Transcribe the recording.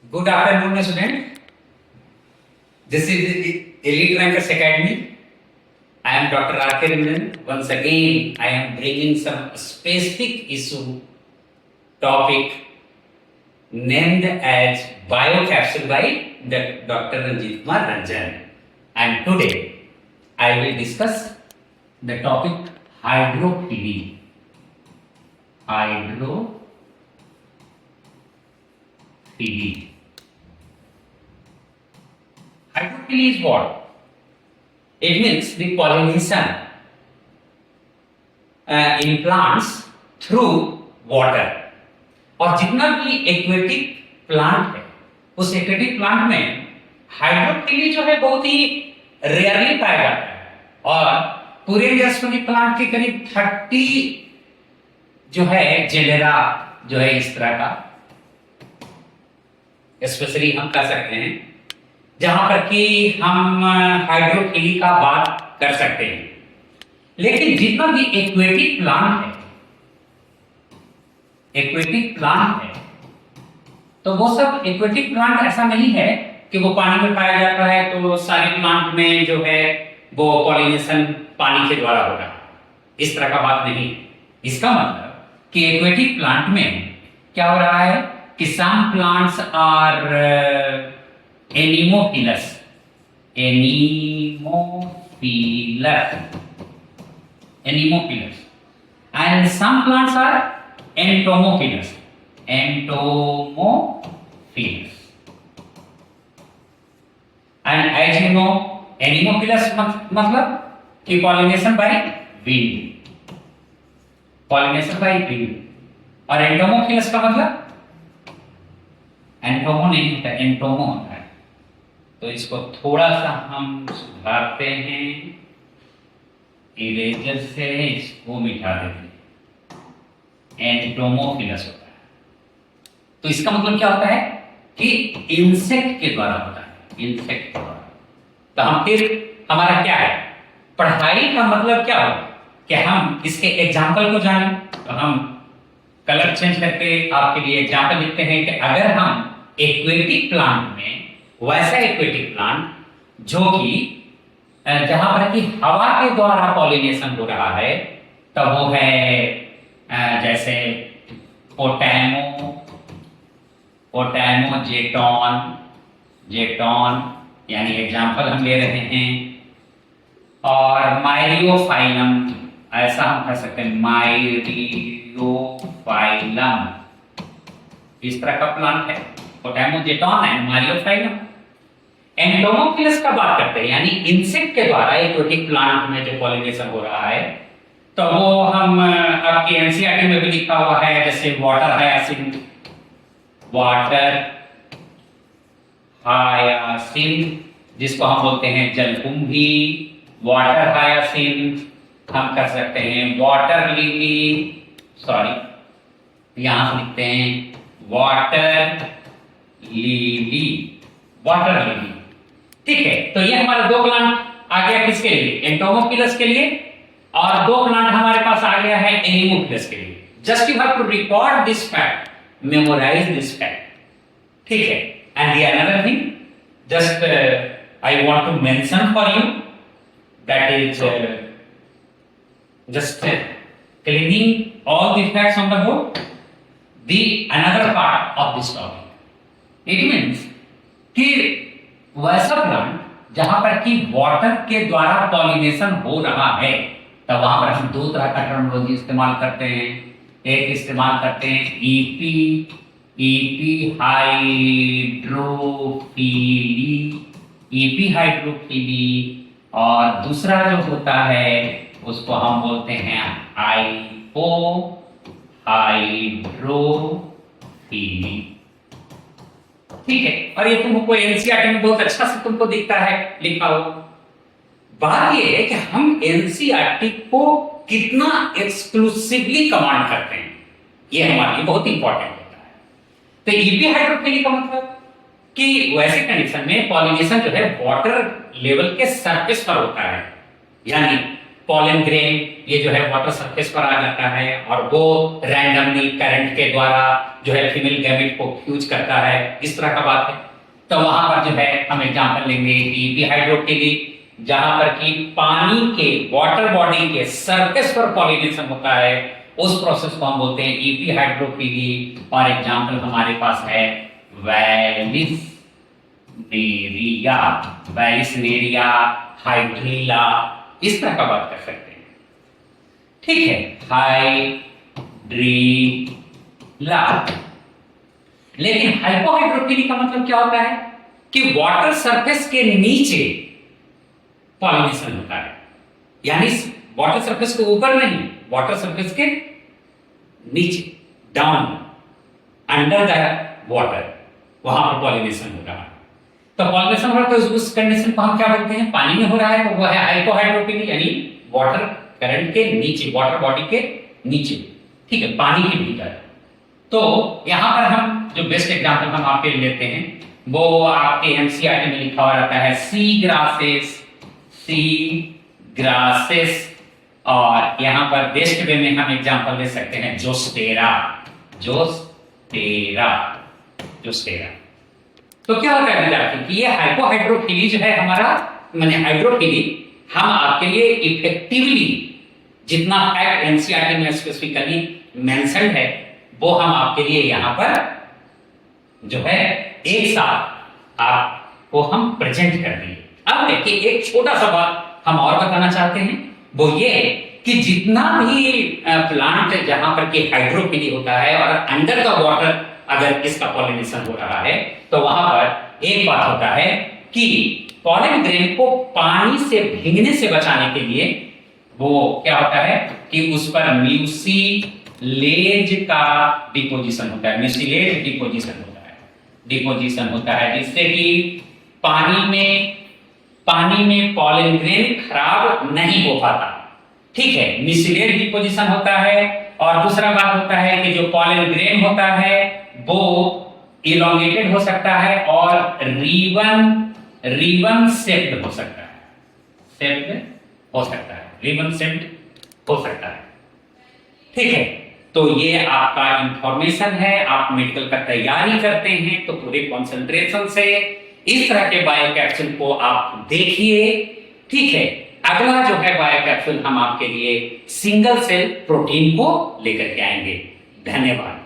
Good afternoon, student. This is Elite Rankers Academy. I am Dr. R.K. Ranjan. Once again, I am bringing some specific issue topic named as biocapsule by Dr. Ranjit Kumar Ranjan. And today, I will discuss the topic hydrophilia. Hydrophilia. Hydrophilia is what? It means the pollination in plants through water. और जितना भी aquatic plant है उस aquatic plant में hydrophily जो है बहुत ही rarely पाया जाता है और पूरे वनस्पति प्लांट के करीब 30 जो है जेनेरा जो है इस तरह का स्पेशली हम कह सकते हैं जहां पर कि हम हाइड्रोफिली का बात कर सकते हैं। लेकिन जितना भी एक्वेटिक प्लांट है तो वो सब एक्वेटिक प्लांट ऐसा नहीं है कि वो पानी में पाया जाता है तो सारे प्लांट में जो है वो पॉलिनेशन पानी के द्वारा होगा, इस तरह का बात नहीं। इसका मतलब कि एक्वेटिक प्लांट में क्या हो रहा है कि some plants are anemophilous and some plants are entomophilous and as you know anemophilous मतलब कि पॉलिनेशन बाय विंड और एंटोमोफिलस का मतलब एंटोमो नहीं होता, एंटोमो होता है। तो इसको थोड़ा सा हम सुधारते हैं, इरेजर से इसको मिटा देते हैं, एंटोमोफिलस होता है। तो इसका मतलब क्या होता है कि इंसेक्ट के द्वारा होता है, इंसेक्ट के द्वारा। तो हम फिर हमारा क्या है, पढ़ाई का मतलब क्या हो कि हम इसके एग्जाम्पल को जानें। तो हम कलर चेंज करके आपके लिए एग्जाम्पल लिखते हैं कि अगर हम एक्वेटिक प्लांट में वैसा एक्वेटिक प्लांट जो कि जहां पर कि हवा के द्वारा पॉलिनेशन हो रहा है तो वो है जैसे पोटैमो जेटॉन यानी एग्जाम्पल हम ले रहे हैं। और मायरियोफाइलम, ऐसा हम कह सकते हैं मायरियोफाइलम, इस तरह का प्लांट है पोटैमो जेटॉन एंड मायरियोफाइलम। एंटोमोफिलस का बात करते हैं यानी इंसेक्ट के द्वारा एक्वेटिक प्लांट में जो पॉलिनेशन हो रहा है तो वो हम आपकी एनसीईआरटी में भी लिखा हुआ है, जैसे वाटर हायासिंथ जिसको हम बोलते हैं जलकुंभी, वाटर हायासिंथ हम कर सकते हैं वाटर लिली, यहां से लिखते हैं वाटर लिली। ठीक है, तो ये हमारे दो प्लांट आ गया किसके लिए, एंटोमोफिलस के लिए, और दो प्लांट हमारे पास आ गया है एनीमोफिलस के लिए। Just you have to record this fact, memorise this fact. ठीक है, and the another thing just I want to mention for you that is just cleaning all the facts on the board. The another part of this topic, it means कि वैसा plant जहां पर कि water के द्वारा pollination हो रहा है तो वहां पर हम दो तरह का टर्मिनोलॉजी इस्तेमाल करते हैं। एक इस्तेमाल करते हैं ईपी हाइड्रोफिली, और दूसरा जो होता है उसको हम बोलते हैं हाइपो हाइड्रोफिली। ठीक है, और ये तुमको एनसीईआरटी में बहुत अच्छा से तुमको दिखता है लिखा हो। बात ये है कि हम एनसीईआरटी को कितना एक्सक्लूसिवली कमांड करते हैं, ये हमारे लिए बहुत इंपॉर्टेंट होता है। तो ईपी हाइड्रोफिली का मतलब कि वैसे कंडीशन में पॉलिनेशन जो है वाटर लेवल के सरफेस पर होता है, यानी पॉलन ग्रेन ये जो है वाटर सरफेस पर आ जाता है और वो रैंडमली करंट के द्वारा जो है फीमेल गैमेट को फ्यूज करता है, इस तरह का बात है। तो वहां पर जो है हम एग्जांपल लेंगे कि हाइड्रोफिली, जहां पर कि पानी के वाटर बॉडी के सरफेस पर पॉलिनेशन होता है, उस प्रोसेस को हम बोलते हैं ईपी हाइड्रोफिली। और एग्जांपल हमारे पास है वैलिसनेरिया, वैलिसनेरिया, हाइड्रीला, इस तरह का बात कर सकते हैं। ठीक है, हाइड्रीला। लेकिन हाइपोहाइड्रोफिली का मतलब क्या होता है कि वाटर सरफेस के नीचे पॉलिनेशन होता है, यानी वाटर सरफेस के ऊपर नहीं, वाटर सरफेस के नीचे, डाउन, अंडर द वाटर, वहां पर पॉलिनेशन हो रहा है। तो पॉलिनेशन हो रहा है तो उस कंडीशन को हम क्या बोलते हैं, पानी में हो रहा है तो वो है हाइपोहाइड्रोफिली, यानी वाटर करंट के नीचे, वाटर बॉडी के नीचे, ठीक है, पानी के भीतर। तो यहां पर हम जो बेस्ट एग्जांपल हम आपके लिए लेते हैं वो आपके एनसीईआरटी में लिखा हुआ रहता है सी ग्रासेस, सी ग्रासेस। और यहां पर बेस्ट वे में हम एग्जांपल ले सकते हैं जोस्टेरा, जोस्टेरा, जोस्टेरा। तो क्या होता है विद्यार्थी कि ये हाइपोहाइड्रोफिली जो है हमारा, माने हाइड्रोफिली हम आपके लिए इफेक्टिवली जितना फैक्ट एनसीईआरटी में स्पेसिफिकली मेंशन्ड है वो हम आपके लिए यहां पर जो है एक साथ आपको हम प्रेजेंट कर दिए। अब देखिए एक छोटा सा बात हम और बताना चाहते हैं, वो ये कि जितना भी प्लांट जहां पर कि हाइड्रोफिली होता है और अंडर द वाटर अगर इसका पॉलिनेशन हो रहा है तो वहां पर एक बात होता है कि पॉलन ग्रेन को पानी से भीगने से बचाने के लिए वो क्या होता है कि उस पर म्यूसिलेज का डिपोजिशन होता है, म्यूसिलेज डिपोजिशन होता है, डिपोजिशन होता है, जिससे कि पानी में पॉलन ग्रेन खराब नहीं हो पाता। ठीक है, म्यूसिलेज डिपोजिशन होता है। और दूसरा बात होता है कि जो पॉलन ग्रेन होता है वो इलोंगेटेड हो सकता है और रिबन शेप्ड हो सकता है, शेप्ड हो सकता है, रिबन शेप्ड हो सकता है। ठीक है, तो ये आपका इंफॉर्मेशन है। आप मेडिकल का तैयारी करते हैं तो पूरे कंसंट्रेशन से इस तरह के बायो कैप्सूल को आप देखिए। ठीक है, अगला जो है बायो कैप्सूल हम आपके लिए सिंगल सेल प्रोटीन को लेकर के आएंगे। धन्यवाद।